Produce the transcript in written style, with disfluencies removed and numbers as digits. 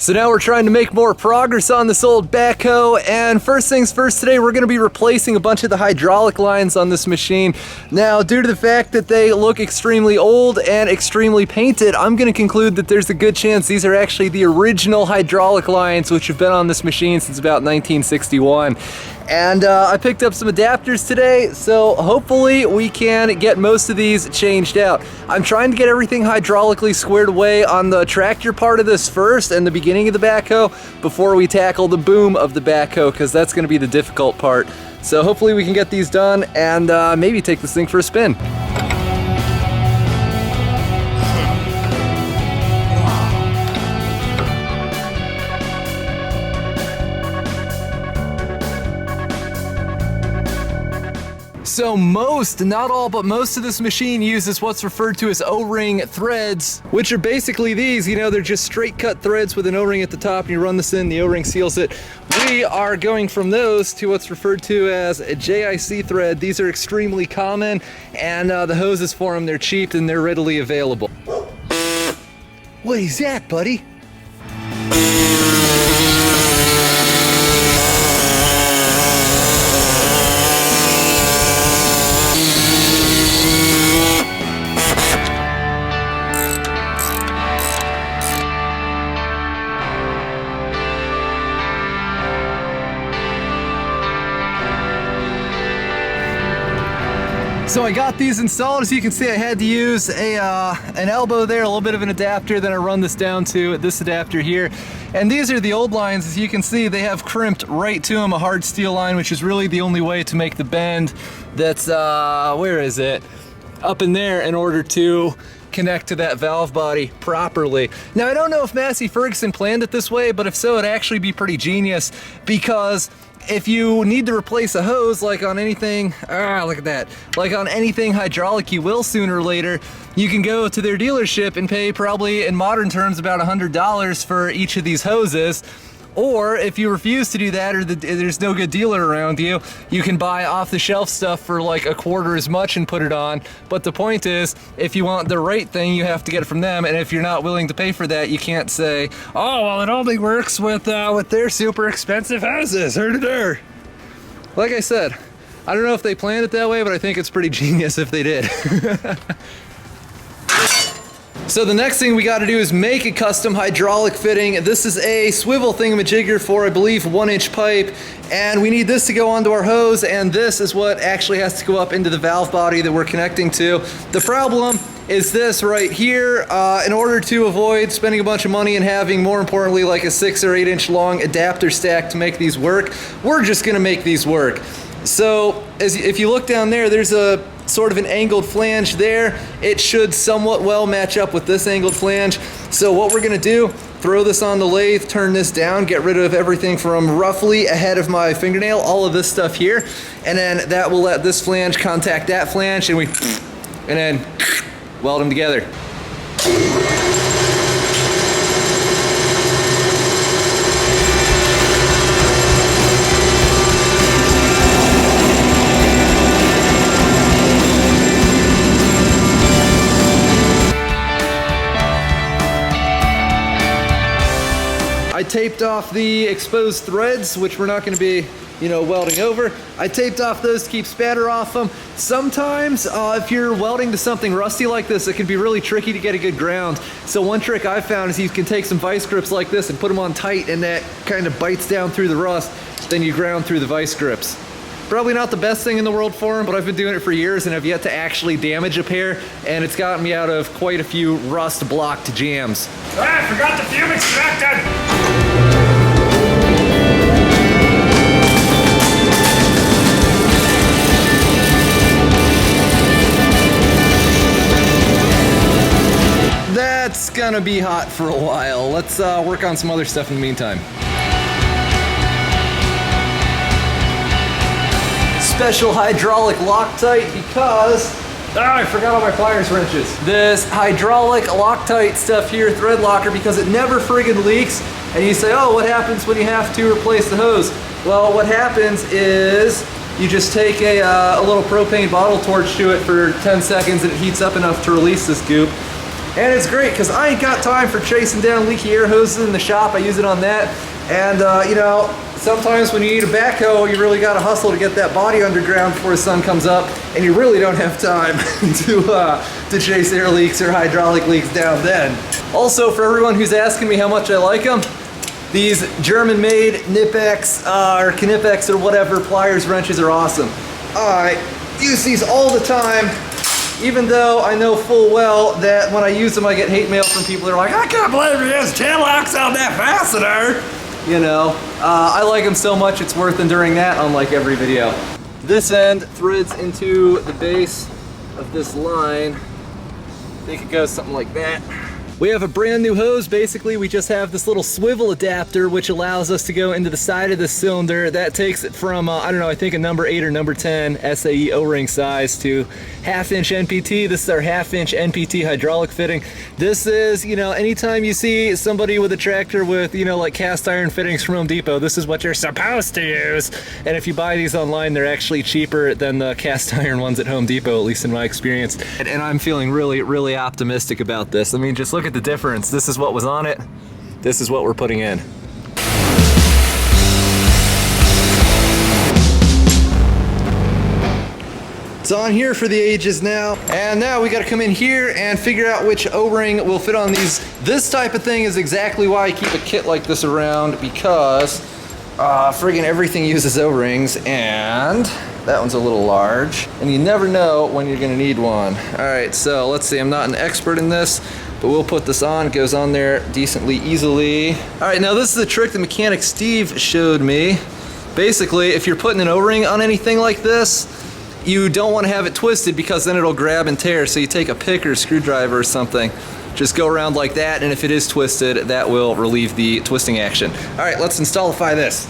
So now we're trying to make more progress on this old backhoe, and first things first, today we're going to be replacing a bunch of the hydraulic lines on this machine. Now, due to the fact that they look extremely old and extremely painted, I'm going to conclude that there's a good chance these are actually the original hydraulic lines which have been on this machine since about 1961. And I picked up some adapters today, so hopefully we can get most of these changed out. I'm trying to get everything hydraulically squared away on the tractor part of this first and the beginning of the backhoe before we tackle the boom of the backhoe, because that's going to be the difficult part. So hopefully we can get these done and maybe take this thing for a spin. So most, not all, but most of this machine uses what's referred to as O-ring threads, which are basically these, you know, they're just straight cut threads with an O-ring at the top, and you run this in, the O-ring seals it. We are going from those to what's referred to as a JIC thread. These are extremely common, and the hoses for them, they're cheap and they're readily available. What is that, buddy? So I got these installed. As you can see, I had to use an elbow there, a little bit of an adapter, then I run this down to this adapter here. And these are the old lines. As you can see, they have crimped right to them, a hard steel line, which is really the only way to make the bend that's, where is it? Up in there in order to connect to that valve body properly. Now, I don't know if Massey Ferguson planned it this way, but if so, it'd actually be pretty genius, because if you need to replace a hose, like on anything, look at that, like on anything hydraulic you will sooner or later, you can go to their dealership and pay probably in modern terms about $100 for each of these hoses. Or if you refuse to do that, or there's no good dealer around you, you can buy off-the-shelf stuff for like a quarter as much and put it on. But the point is, if you want the right thing, you have to get it from them. And if you're not willing to pay for that, you can't say, oh, well, it only works with their super expensive hoses. Like I said, I don't know if they planned it that way, but I think it's pretty genius if they did. So the next thing we got to do is make a custom hydraulic fitting. This is a swivel thingamajigger for, I believe, 1-inch pipe, and we need this to go onto our hose, and this is what actually has to go up into the valve body that we're connecting to. The problem is this right here. In order to avoid spending a bunch of money and having, more importantly, like a 6 or 8 inch long adapter stack to make these work, we're just going to make these work. So if you look down there, there's a sort of an angled flange there. It should somewhat well match up with this angled flange. So what we're gonna do, throw this on the lathe, turn this down, get rid of everything from roughly ahead of my fingernail, all of this stuff here, and then that will let this flange contact that flange, and then weld them together. I taped off the exposed threads, which we're not going to be, you know, welding over. I taped off those to keep spatter off them. Sometimes if you're welding to something rusty like this, it can be really tricky to get a good ground. So one trick I've found is you can take some vice grips like this and put them on tight, and that kind of bites down through the rust. Then you ground through the vice grips. Probably not the best thing in the world for them, but I've been doing it for years and have yet to actually damage a pair, and it's gotten me out of quite a few rust blocked jams. I forgot the fume extractor! That's gonna be hot for a while. Let's work on some other stuff in the meantime. Special hydraulic Loctite because I forgot all my Pliers-Wrenches. This hydraulic Loctite stuff here, thread locker, because it never friggin' leaks. And you say, oh, what happens when you have to replace the hose? Well, what happens is you just take a little propane bottle torch to it for 10 seconds and it heats up enough to release this goop. And it's great because I ain't got time for chasing down leaky air hoses in the shop. I use it on that. And you know, sometimes when you need a backhoe, you really got to hustle to get that body underground before the sun comes up, and you really don't have time to chase air leaks or hydraulic leaks down then. Also, for everyone who's asking me how much I like them, these German-made KNIPEX or KNIPEX or whatever Pliers-Wrenches are awesome. I use these all the time, even though I know full well that when I use them I get hate mail from people that are like, I can't believe you used 10 locks on that fastener. You know, I like them so much it's worth enduring that, unlike every video. This end threads into the base of this line. I think it goes something like that. We have a brand new hose. Basically, we just have this little swivel adapter which allows us to go into the side of the cylinder. That takes it from, I don't know, I think a number 8 or number 10 SAE O-ring size to 1/2 inch NPT. This is our 1/2 inch NPT hydraulic fitting. This is, you know, anytime you see somebody with a tractor with, you know, like cast iron fittings from Home Depot, this is what you're supposed to use. And if you buy these online, they're actually cheaper than the cast iron ones at Home Depot, at least in my experience. And I'm feeling really, really optimistic about this. I mean, just look at the difference. This is what was on it. This is what we're putting in. It's on here for the ages now. And now we got to come in here and figure out which O-ring will fit on these. This type of thing is exactly why I keep a kit like this around, because friggin' everything uses O-rings, and that one's a little large, and you never know when you're gonna need one. All right, so let's see, I'm not an expert in this, but we'll put this on. It goes on there decently easily. All right, now this is a trick the mechanic Steve showed me. Basically, if you're putting an O-ring on anything like this, you don't want to have it twisted because then it'll grab and tear. So you take a pick or a screwdriver or something, just go around like that, and if it is twisted, that will relieve the twisting action. All right, let's installify this.